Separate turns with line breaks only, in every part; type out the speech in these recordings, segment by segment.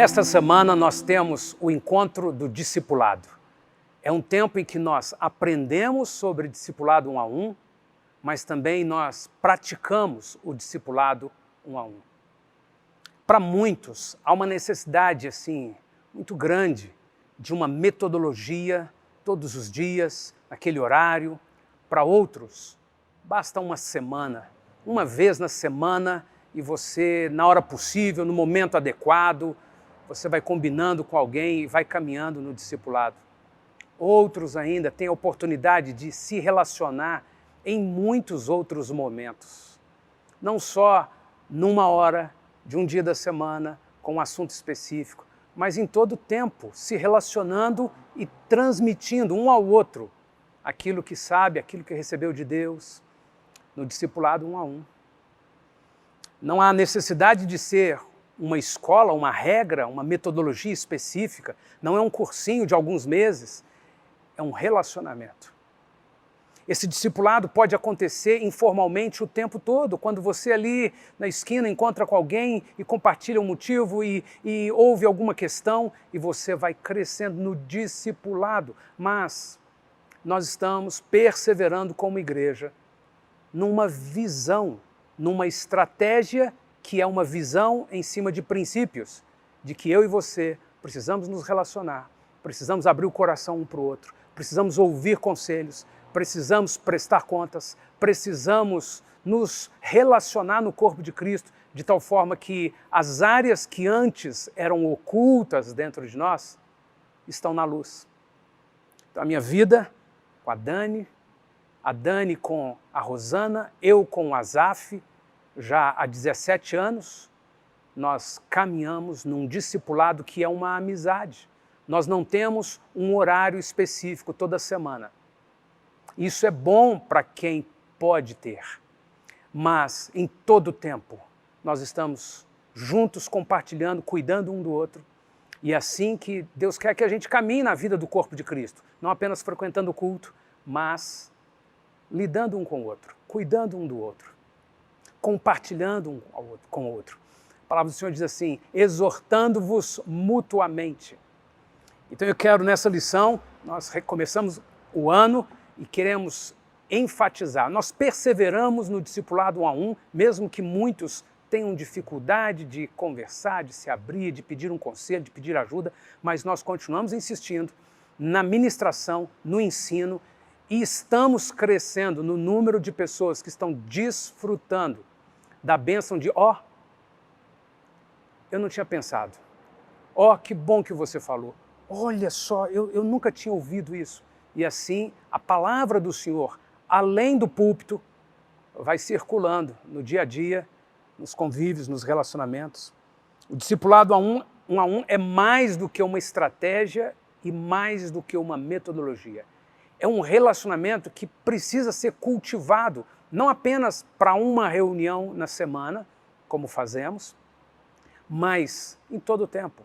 Esta semana nós temos o encontro do discipulado. É um tempo em que nós aprendemos sobre discipulado um a um, mas também nós praticamos o discipulado um a um. Para muitos, há uma necessidade muito grande de uma metodologia todos os dias, naquele horário. Para outros, basta uma semana, uma vez na semana, e você, na hora possível, no momento adequado, você vai combinando com alguém e vai caminhando no discipulado. Outros ainda têm a oportunidade de se relacionar em muitos outros momentos. Não só numa hora de um dia da semana, com um assunto específico, mas em todo o tempo, se relacionando e transmitindo um ao outro aquilo que sabe, aquilo que recebeu de Deus, no discipulado um a um. Não há necessidade de ser uma escola, uma regra, uma metodologia específica, não é um cursinho de alguns meses, é um relacionamento. Esse discipulado pode acontecer informalmente o tempo todo, quando você ali na esquina encontra com alguém e compartilha um motivo e ouve alguma questão e você vai crescendo no discipulado. Mas nós estamos perseverando como igreja numa visão, numa estratégia que é uma visão em cima de princípios, de que eu e você precisamos nos relacionar, precisamos abrir o coração um para o outro, precisamos ouvir conselhos, precisamos prestar contas, precisamos nos relacionar no corpo de Cristo, de tal forma que as áreas que antes eram ocultas dentro de nós estão na luz. Então a minha vida com a Dani com a Rosana, eu com o Azaf, já há 17 anos, nós caminhamos num discipulado que é uma amizade. Nós não temos um horário específico toda semana. Isso é bom para quem pode ter, mas em todo o tempo nós estamos juntos, compartilhando, cuidando um do outro. E é assim que Deus quer que a gente caminhe na vida do corpo de Cristo, não apenas frequentando o culto, mas lidando um com o outro, cuidando um do outro, compartilhando um com o outro. A palavra do Senhor diz assim, exortando-vos mutuamente. Então eu quero nessa lição, nós recomeçamos o ano e queremos enfatizar, nós perseveramos no discipulado um a um, mesmo que muitos tenham dificuldade de conversar, de se abrir, de pedir um conselho, de pedir ajuda, mas nós continuamos insistindo na ministração, no ensino, e estamos crescendo no número de pessoas que estão desfrutando da bênção de, eu não tinha pensado, que bom que você falou, olha só, eu nunca tinha ouvido isso. E assim, a palavra do Senhor, além do púlpito, vai circulando no dia a dia, nos convívios, nos relacionamentos. O discipulado um a um é mais do que uma estratégia e mais do que uma metodologia. É um relacionamento que precisa ser cultivado, não apenas para uma reunião na semana, como fazemos, mas em todo o tempo.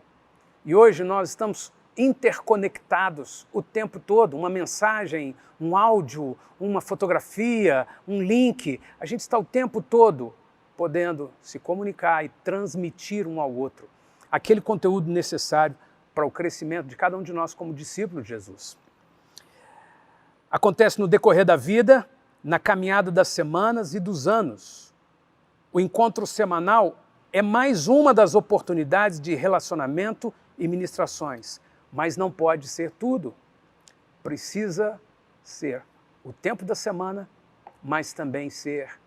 E hoje nós estamos interconectados o tempo todo, uma mensagem, um áudio, uma fotografia, um link, a gente está o tempo todo podendo se comunicar e transmitir um ao outro aquele conteúdo necessário para o crescimento de cada um de nós como discípulo de Jesus. Acontece no decorrer da vida, na caminhada das semanas e dos anos. O encontro semanal é mais uma das oportunidades de relacionamento e ministrações, mas não pode ser tudo. Precisa ser o tempo da semana, mas também ser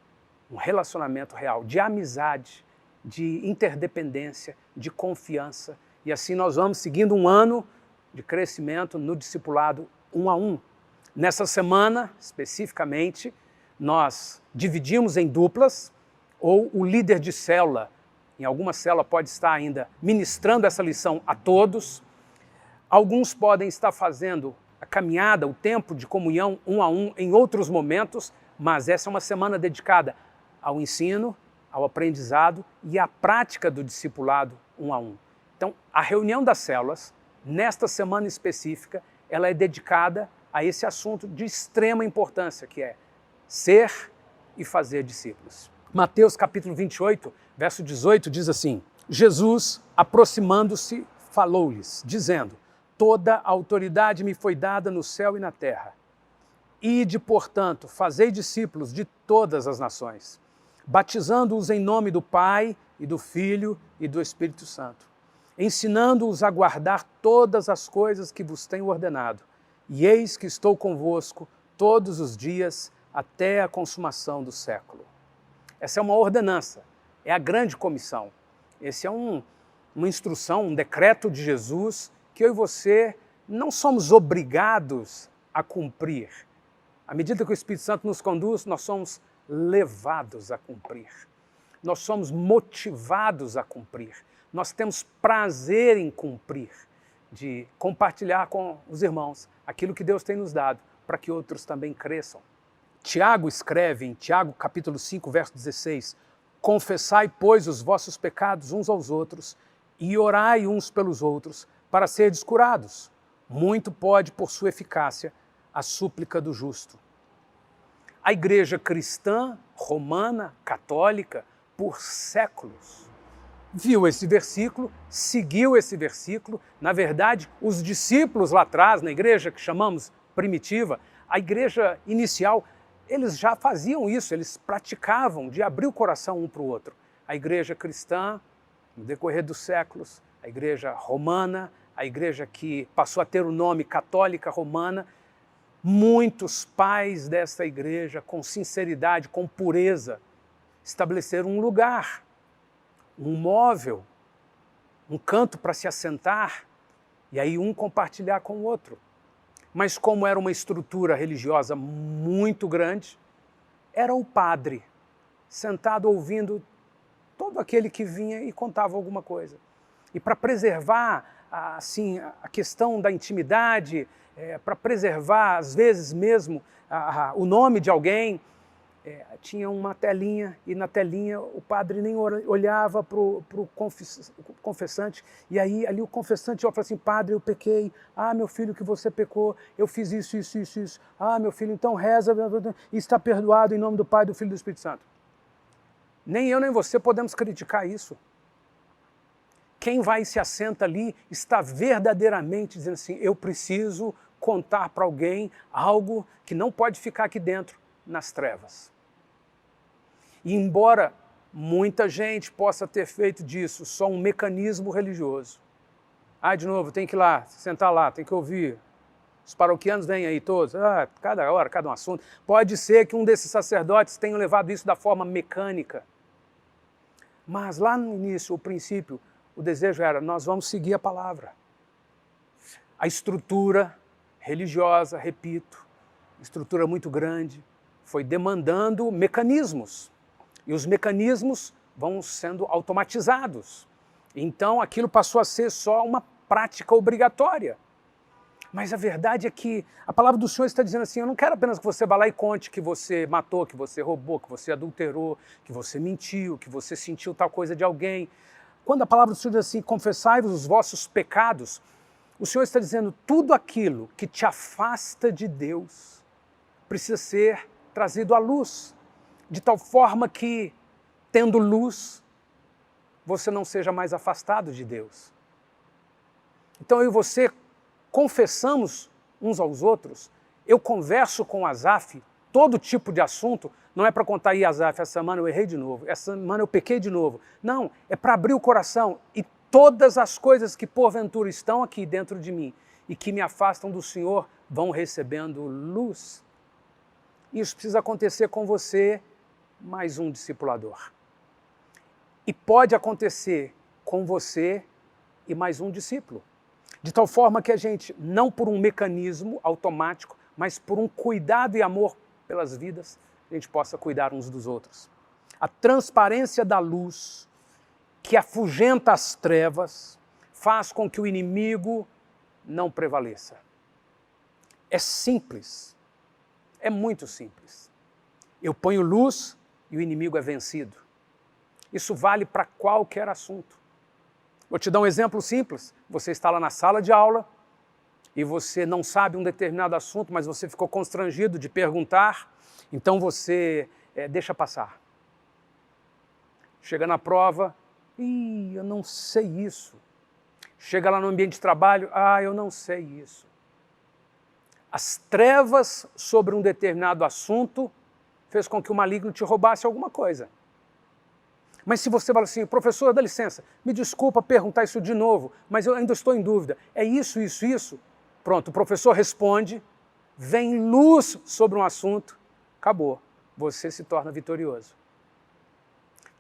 um relacionamento real, de amizade, de interdependência, de confiança. E assim nós vamos seguindo um ano de crescimento no discipulado um a um. Nessa semana, especificamente, nós dividimos em duplas, ou o líder de célula, em alguma célula pode estar ainda ministrando essa lição a todos. Alguns podem estar fazendo a caminhada, o tempo de comunhão um a um em outros momentos, mas essa é uma semana dedicada ao ensino, ao aprendizado e à prática do discipulado um a um. Então, a reunião das células, nesta semana específica, ela é dedicada a esse assunto de extrema importância, que é ser e fazer discípulos. Mateus capítulo 28, verso 18 diz assim, Jesus, aproximando-se, falou-lhes, dizendo: toda a autoridade me foi dada no céu e na terra. Ide, portanto, fazei discípulos de todas as nações, batizando-os em nome do Pai e do Filho e do Espírito Santo, ensinando-os a guardar todas as coisas que vos tenho ordenado. E eis que estou convosco todos os dias até a consumação do século. Essa é uma ordenança, é a grande comissão. Esse é uma instrução, um decreto de Jesus que eu e você não somos obrigados a cumprir. À medida que o Espírito Santo nos conduz, nós somos levados a cumprir. Nós somos motivados a cumprir. Nós temos prazer em cumprir, de compartilhar com os irmãos aquilo que Deus tem nos dado, para que outros também cresçam. Tiago escreve em Tiago capítulo 5, verso 16, confessai, pois, os vossos pecados uns aos outros e orai uns pelos outros para serdes curados. Muito pode, por sua eficácia, a súplica do justo. A igreja cristã, romana, católica, por séculos, viu esse versículo, seguiu esse versículo. Na verdade, os discípulos lá atrás, na igreja que chamamos primitiva, a igreja inicial, eles já faziam isso, eles praticavam de abrir o coração um para o outro. A igreja cristã, no decorrer dos séculos, a igreja romana, a igreja que passou a ter o nome católica romana, muitos pais desta igreja, com sinceridade, com pureza, estabeleceram um lugar, um móvel, um canto para se assentar, e aí um compartilhar com o outro. Mas como era uma estrutura religiosa muito grande, era o padre sentado ouvindo todo aquele que vinha e contava alguma coisa. E para preservar assim, a questão da intimidade, para preservar às vezes mesmo o nome de alguém, tinha uma telinha, e na telinha o padre nem olhava para o confessante, e aí ali o confessante falava assim: padre, eu pequei, meu filho, que você pecou, eu fiz isso, isso, isso, isso, meu filho, então reza, e está perdoado em nome do Pai, do Filho e do Espírito Santo. Nem eu nem você podemos criticar isso. Quem vai e se assenta ali está verdadeiramente dizendo assim: eu preciso contar para alguém algo que não pode ficar aqui dentro, nas trevas. E embora muita gente possa ter feito disso só um mecanismo religioso, de novo, tem que ir lá, sentar lá, tem que ouvir, os paroquianos vêm aí todos, cada hora, cada um assunto. Pode ser que um desses sacerdotes tenha levado isso da forma mecânica. Mas lá no início, o princípio, o desejo era: nós vamos seguir a palavra. A estrutura religiosa, repito, estrutura muito grande, foi demandando mecanismos. E os mecanismos vão sendo automatizados. Então aquilo passou a ser só uma prática obrigatória. Mas a verdade é que a palavra do Senhor está dizendo assim: eu não quero apenas que você vá lá e conte que você matou, que você roubou, que você adulterou, que você mentiu, que você sentiu tal coisa de alguém. Quando a palavra do Senhor diz assim: confessai-vos os vossos pecados, o Senhor está dizendo: tudo aquilo que te afasta de Deus precisa ser trazido à luz, de tal forma que, tendo luz, você não seja mais afastado de Deus. Então eu e você confessamos uns aos outros. Eu converso com Asaf todo tipo de assunto, não é para contar aí, Asaf, essa semana eu errei de novo, essa semana eu pequei de novo. Não, é para abrir o coração, e todas as coisas que porventura estão aqui dentro de mim e que me afastam do Senhor vão recebendo luz. Isso precisa acontecer com você, mais um discipulador. E pode acontecer com você e mais um discípulo. De tal forma que a gente, não por um mecanismo automático, mas por um cuidado e amor pelas vidas, a gente possa cuidar uns dos outros. A transparência da luz, que afugenta as trevas, faz com que o inimigo não prevaleça. É simples, é muito simples. Eu ponho luz e o inimigo é vencido. Isso vale para qualquer assunto. Vou te dar um exemplo simples. Você está lá na sala de aula e você não sabe um determinado assunto, mas você ficou constrangido de perguntar, então você deixa passar. Chega na prova, Ih, eu não sei isso. Chega lá no ambiente de trabalho, eu não sei isso. As trevas sobre um determinado assunto fez com que o maligno te roubasse alguma coisa. Mas se você fala assim, professor, dá licença, me desculpa perguntar isso de novo, mas eu ainda estou em dúvida, é isso, isso, isso? Pronto, o professor responde, vem luz sobre um assunto, acabou, você se torna vitorioso.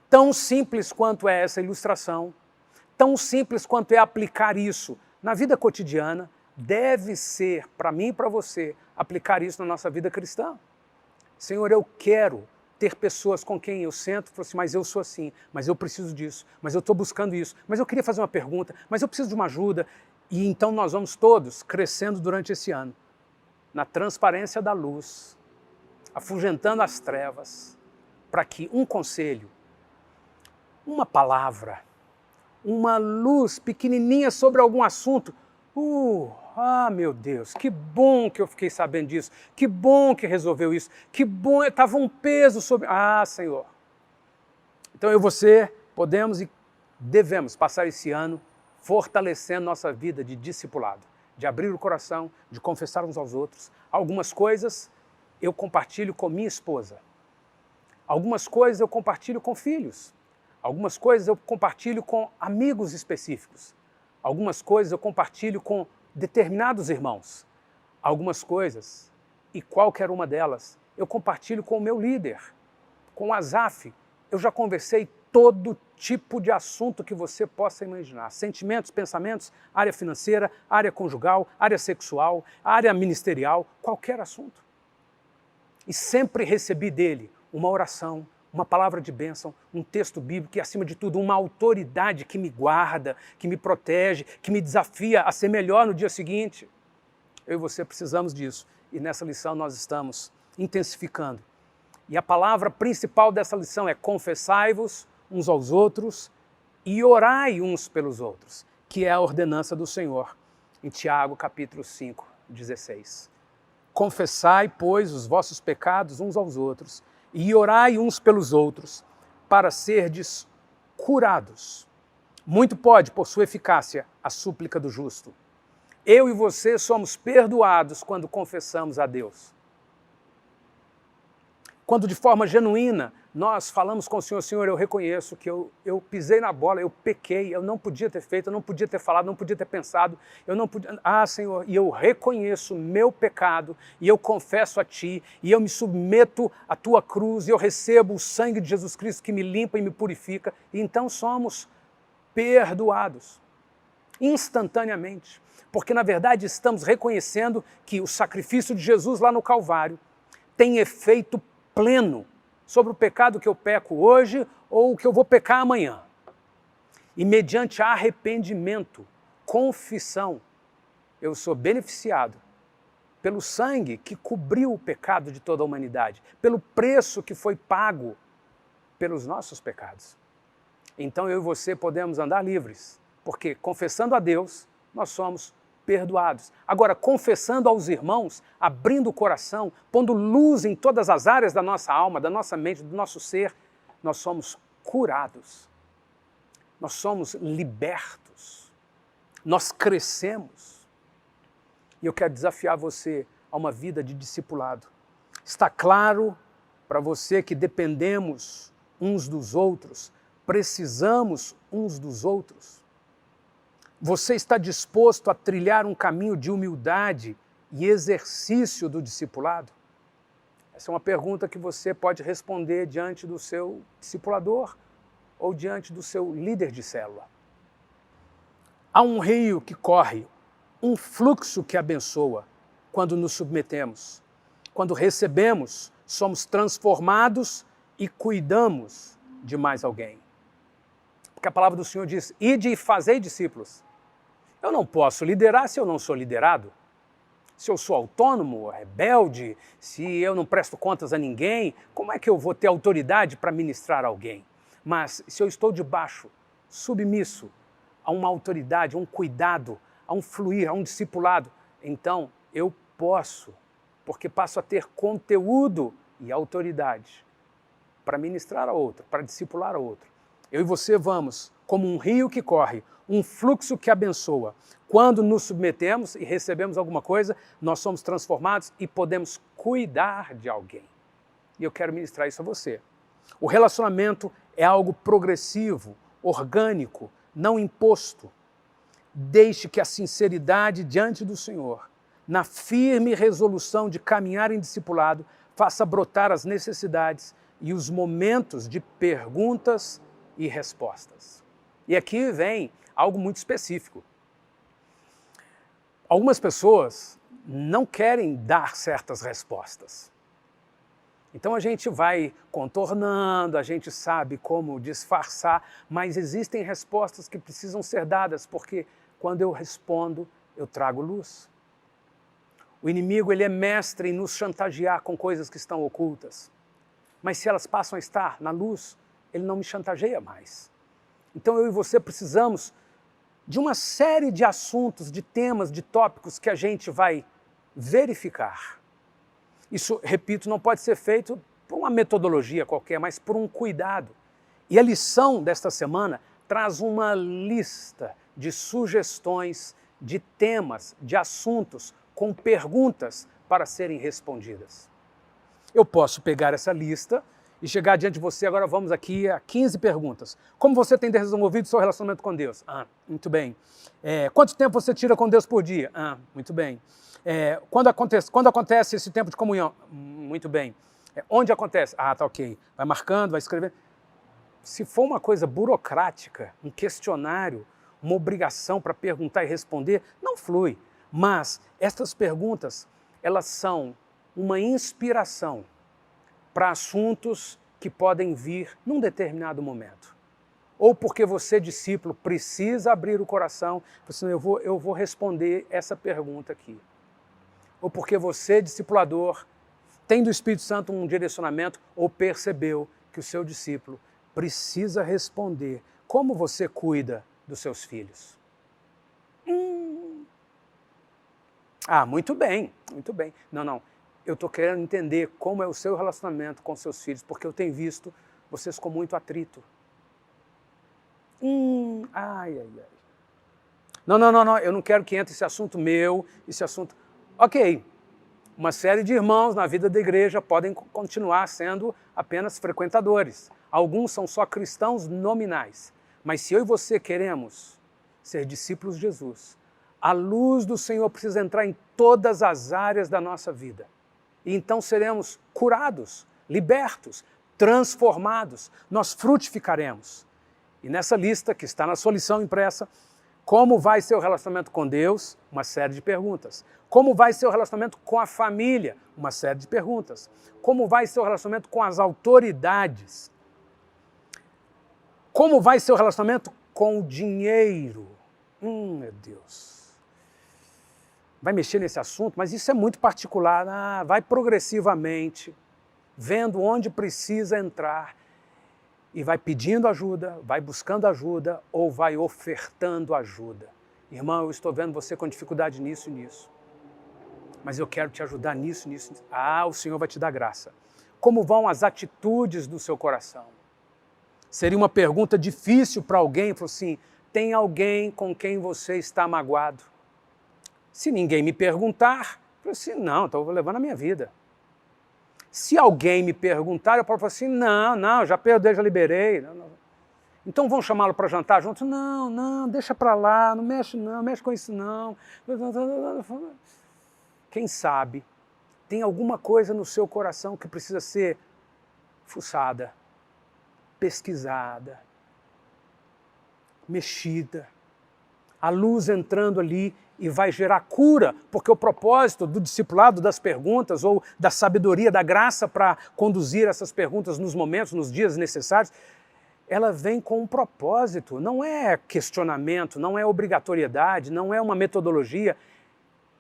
Tão simples quanto é essa ilustração, tão simples quanto é aplicar isso na vida cotidiana, deve ser, para mim e para você, aplicar isso na nossa vida cristã. Senhor, eu quero ter pessoas com quem eu sento e falo assim, mas eu sou assim, mas eu preciso disso, mas eu estou buscando isso, mas eu queria fazer uma pergunta, mas eu preciso de uma ajuda. E então nós vamos todos crescendo durante esse ano, na transparência da luz, afugentando as trevas, para que um conselho, uma palavra, uma luz pequenininha sobre algum assunto, meu Deus, que bom que eu fiquei sabendo disso, que bom que resolveu isso, que bom, estava um peso sobre... Senhor. Então eu e você podemos e devemos passar esse ano fortalecendo nossa vida de discipulado, de abrir o coração, de confessar uns aos outros. Algumas coisas eu compartilho com minha esposa, algumas coisas eu compartilho com filhos, algumas coisas eu compartilho com amigos específicos, algumas coisas eu compartilho com determinados irmãos. Algumas coisas, e qualquer uma delas, eu compartilho com o meu líder, com o Asaf. Eu já conversei todo tipo de assunto que você possa imaginar. Sentimentos, pensamentos, área financeira, área conjugal, área sexual, área ministerial, qualquer assunto. E sempre recebi dele uma oração, uma palavra de bênção, um texto bíblico e, acima de tudo, uma autoridade que me guarda, que me protege, que me desafia a ser melhor no dia seguinte. Eu e você precisamos disso. E nessa lição nós estamos intensificando. E a palavra principal dessa lição é confessai-vos uns aos outros e orai uns pelos outros, que é a ordenança do Senhor, em Tiago capítulo 5, 16. Confessai, pois, os vossos pecados uns aos outros, e orai uns pelos outros, para serdes curados. Muito pode, por sua eficácia, a súplica do justo. Eu e você somos perdoados quando confessamos a Deus. Quando de forma genuína nós falamos com o Senhor, Senhor, eu reconheço que eu pisei na bola, eu pequei, eu não podia ter feito, eu não podia ter falado, não podia ter pensado, eu não podia... Senhor, e eu reconheço meu pecado, e eu confesso a Ti, e eu me submeto à Tua cruz, e eu recebo o sangue de Jesus Cristo que me limpa e me purifica, e então somos perdoados, instantaneamente, porque na verdade estamos reconhecendo que o sacrifício de Jesus lá no Calvário tem efeito pleno sobre o pecado que eu peco hoje ou o que eu vou pecar amanhã. E mediante arrependimento, confissão, eu sou beneficiado pelo sangue que cobriu o pecado de toda a humanidade, pelo preço que foi pago pelos nossos pecados. Então eu e você podemos andar livres, porque confessando a Deus, nós somos perdoados. Agora, confessando aos irmãos, abrindo o coração, pondo luz em todas as áreas da nossa alma, da nossa mente, do nosso ser, nós somos curados. Nós somos libertos. Nós crescemos. E eu quero desafiar você a uma vida de discipulado. Está claro para você que dependemos uns dos outros, precisamos uns dos outros. Você está disposto a trilhar um caminho de humildade e exercício do discipulado? Essa é uma pergunta que você pode responder diante do seu discipulador ou diante do seu líder de célula. Há um rio que corre, um fluxo que abençoa quando nos submetemos. Quando recebemos, somos transformados e cuidamos de mais alguém. Porque a palavra do Senhor diz, ide e fazei discípulos. Eu não posso liderar se eu não sou liderado. Se eu sou autônomo, rebelde, se eu não presto contas a ninguém, como é que eu vou ter autoridade para ministrar a alguém? Mas se eu estou debaixo, submisso a uma autoridade, a um cuidado, a um fluir, a um discipulado, então eu posso, porque passo a ter conteúdo e autoridade para ministrar a outro, para discipular a outro. Eu e você vamos como um rio que corre, um fluxo que abençoa. Quando nos submetemos e recebemos alguma coisa, nós somos transformados e podemos cuidar de alguém. E eu quero ministrar isso a você. O relacionamento é algo progressivo, orgânico, não imposto. Deixe que a sinceridade diante do Senhor, na firme resolução de caminhar em discipulado, faça brotar as necessidades e os momentos de perguntas e respostas. E aqui vem algo muito específico. Algumas pessoas não querem dar certas respostas. Então a gente vai contornando, a gente sabe como disfarçar, mas existem respostas que precisam ser dadas, porque quando eu respondo, eu trago luz. O inimigo ele é mestre em nos chantagear com coisas que estão ocultas. Mas se elas passam a estar na luz, ele não me chantageia mais. Então eu e você precisamos de uma série de assuntos, de temas, de tópicos que a gente vai verificar. Isso, repito, não pode ser feito por uma metodologia qualquer, mas por um cuidado. E a lição desta semana traz uma lista de sugestões, de temas, de assuntos, com perguntas para serem respondidas. Eu posso pegar essa lista e chegar diante de você, agora vamos aqui a 15 perguntas. Como você tem desenvolvido seu relacionamento com Deus? Muito bem. Quanto tempo você tira com Deus por dia? Muito bem. Quando acontece esse tempo de comunhão? Muito bem. Onde acontece? Tá ok. Vai marcando, vai escrevendo. Se for uma coisa burocrática, um questionário, uma obrigação para perguntar e responder, não flui. Mas estas perguntas, elas são uma inspiração para assuntos que podem vir num determinado momento. Ou porque você, discípulo, precisa abrir o coração, assim, eu vou responder essa pergunta aqui. Ou porque você, discipulador, tem do Espírito Santo um direcionamento ou percebeu que o seu discípulo precisa responder como você cuida dos seus filhos. Muito bem, muito bem. Não. Eu estou querendo entender como é o seu relacionamento com seus filhos, porque eu tenho visto vocês com muito atrito. Não, eu não quero que entre esse assunto meu, esse assunto... Ok, uma série de irmãos na vida da igreja podem continuar sendo apenas frequentadores. Alguns são só cristãos nominais. Mas se eu e você queremos ser discípulos de Jesus, a luz do Senhor precisa entrar em todas as áreas da nossa vida. E então seremos curados, libertos, transformados, nós frutificaremos. E nessa lista, que está na sua lição impressa, como vai ser o relacionamento com Deus? Uma série de perguntas. Como vai ser o relacionamento com a família? Uma série de perguntas. Como vai ser o relacionamento com as autoridades? Como vai ser o relacionamento com o dinheiro? Meu Deus. Vai mexer nesse assunto, mas isso é muito particular. Vai progressivamente, vendo onde precisa entrar e vai pedindo ajuda, vai buscando ajuda ou vai ofertando ajuda. Irmão, eu estou vendo você com dificuldade nisso e nisso, mas eu quero te ajudar nisso. O Senhor vai te dar graça. Como vão as atitudes do seu coração? Seria uma pergunta difícil para alguém, falou assim, tem alguém com quem você está magoado? Se ninguém me perguntar, eu falo assim, não, então eu vou levando a minha vida. Se alguém me perguntar, eu falo assim, não, já perdoei, já liberei. Não. Então vão chamá-lo para jantar juntos? Não, deixa para lá, não mexe com isso não. Quem sabe tem alguma coisa no seu coração que precisa ser fuçada, pesquisada, mexida. A luz entrando ali e vai gerar cura, porque o propósito do discipulado, das perguntas ou da sabedoria, da graça para conduzir essas perguntas nos momentos, nos dias necessários, ela vem com um propósito, não é questionamento, não é obrigatoriedade, não é uma metodologia,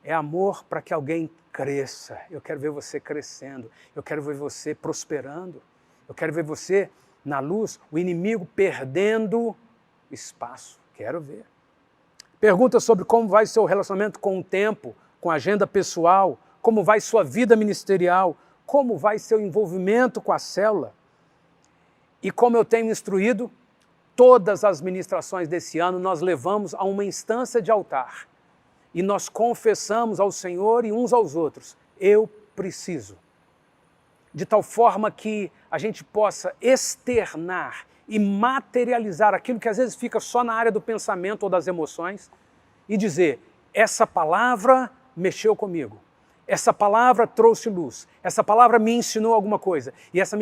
é amor para que alguém cresça. Eu quero ver você crescendo, eu quero ver você prosperando, eu quero ver você na luz, o inimigo perdendo espaço, quero ver. Pergunta sobre como vai seu relacionamento com o tempo, com a agenda pessoal, como vai sua vida ministerial, como vai seu envolvimento com a célula. E como eu tenho instruído, todas as ministrações desse ano nós levamos a uma instância de altar e nós confessamos ao Senhor e uns aos outros, eu preciso. De tal forma que a gente possa externar e materializar aquilo que às vezes fica só na área do pensamento ou das emoções e dizer, essa palavra mexeu comigo, essa palavra trouxe luz, essa palavra me ensinou alguma coisa e essa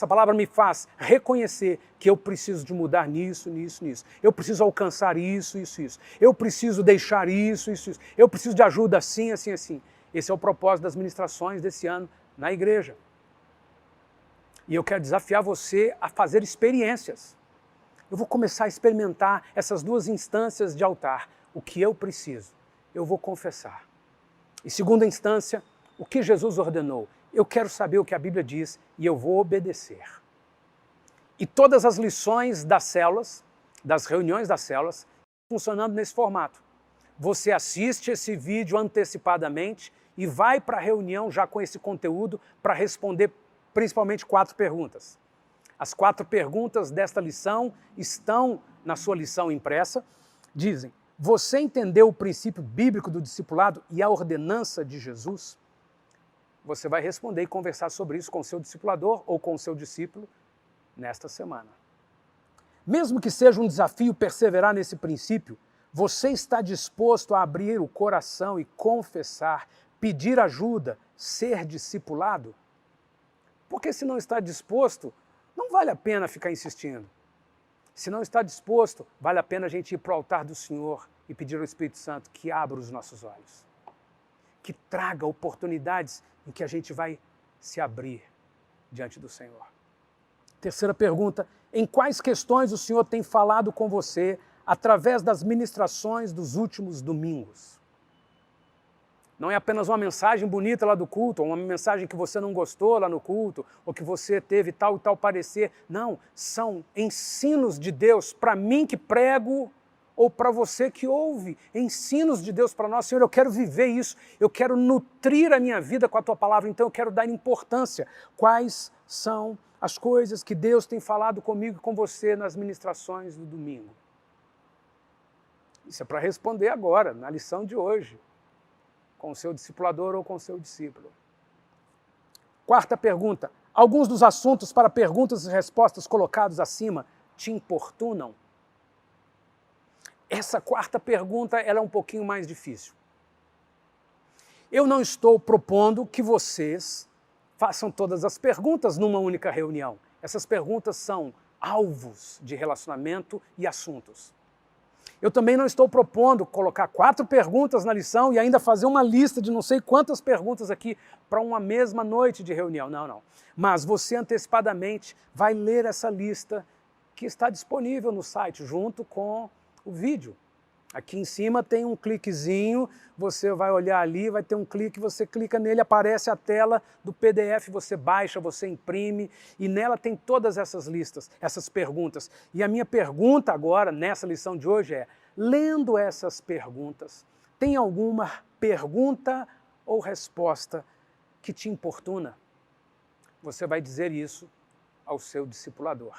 palavra me faz reconhecer que eu preciso de mudar nisso, nisso, nisso. Eu preciso alcançar isso, isso, isso. Eu preciso deixar isso, isso, isso. Eu preciso de ajuda assim, assim, assim. Esse é o propósito das ministrações desse ano na igreja. E eu quero desafiar você a fazer experiências. Eu vou começar a experimentar essas duas instâncias de altar. O que eu preciso, eu vou confessar. E segunda instância, o que Jesus ordenou. Eu quero saber o que a Bíblia diz e eu vou obedecer. E todas as lições das células, das reuniões das células, funcionando nesse formato. Você assiste esse vídeo antecipadamente e vai para a reunião já com esse conteúdo para responder principalmente 4 perguntas. As 4 perguntas desta lição estão na sua lição impressa. Dizem, você entendeu o princípio bíblico do discipulado e a ordenança de Jesus? Você vai responder e conversar sobre isso com o seu discipulador ou com o seu discípulo nesta semana. Mesmo que seja um desafio perseverar nesse princípio, você está disposto a abrir o coração e confessar, pedir ajuda, ser discipulado? Porque se não está disposto, não vale a pena ficar insistindo. Se não está disposto, vale a pena a gente ir para o altar do Senhor e pedir ao Espírito Santo que abra os nossos olhos, que traga oportunidades em que a gente vai se abrir diante do Senhor. Terceira pergunta, em quais questões o Senhor tem falado com você através das ministrações dos últimos domingos? Não é apenas uma mensagem bonita lá do culto, ou uma mensagem que você não gostou lá no culto, ou que você teve tal e tal parecer. Não, são ensinos de Deus para mim que prego, ou para você que ouve. Ensinos de Deus para nós. Senhor, eu quero viver isso, eu quero nutrir a minha vida com a Tua palavra, então eu quero dar importância. Quais são as coisas que Deus tem falado comigo e com você nas ministrações do domingo? Isso é para responder agora, na lição de hoje, com o seu discipulador ou com o seu discípulo. Quarta pergunta, alguns dos assuntos para perguntas e respostas colocados acima te importunam? Essa quarta pergunta ela é um pouquinho mais difícil. Eu não estou propondo que vocês façam todas as perguntas numa única reunião. Essas perguntas são alvos de relacionamento e assuntos. Eu também não estou propondo colocar 4 perguntas na lição e ainda fazer uma lista de não sei quantas perguntas aqui para uma mesma noite de reunião. Não, não. Mas você antecipadamente vai ler essa lista que está disponível no site junto com o vídeo. Aqui em cima tem um cliquezinho, você vai olhar ali, vai ter um clique, você clica nele, aparece a tela do PDF, você baixa, você imprime, e nela tem todas essas listas, essas perguntas. E a minha pergunta agora, nessa lição de hoje é, lendo essas perguntas, tem alguma pergunta ou resposta que te importuna? Você vai dizer isso ao seu discipulador.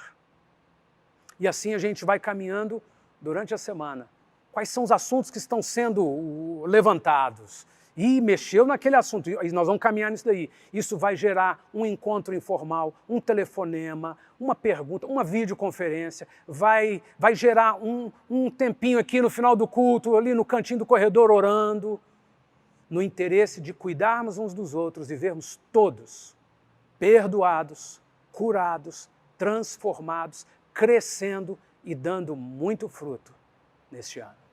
E assim a gente vai caminhando durante a semana. Quais são os assuntos que estão sendo levantados? E mexeu naquele assunto, e nós vamos caminhar nisso daí. Isso vai gerar um encontro informal, um telefonema, uma pergunta, uma videoconferência, vai gerar um tempinho aqui no final do culto, ali no cantinho do corredor orando, no interesse de cuidarmos uns dos outros e vermos todos perdoados, curados, transformados, crescendo e dando muito fruto neste ano.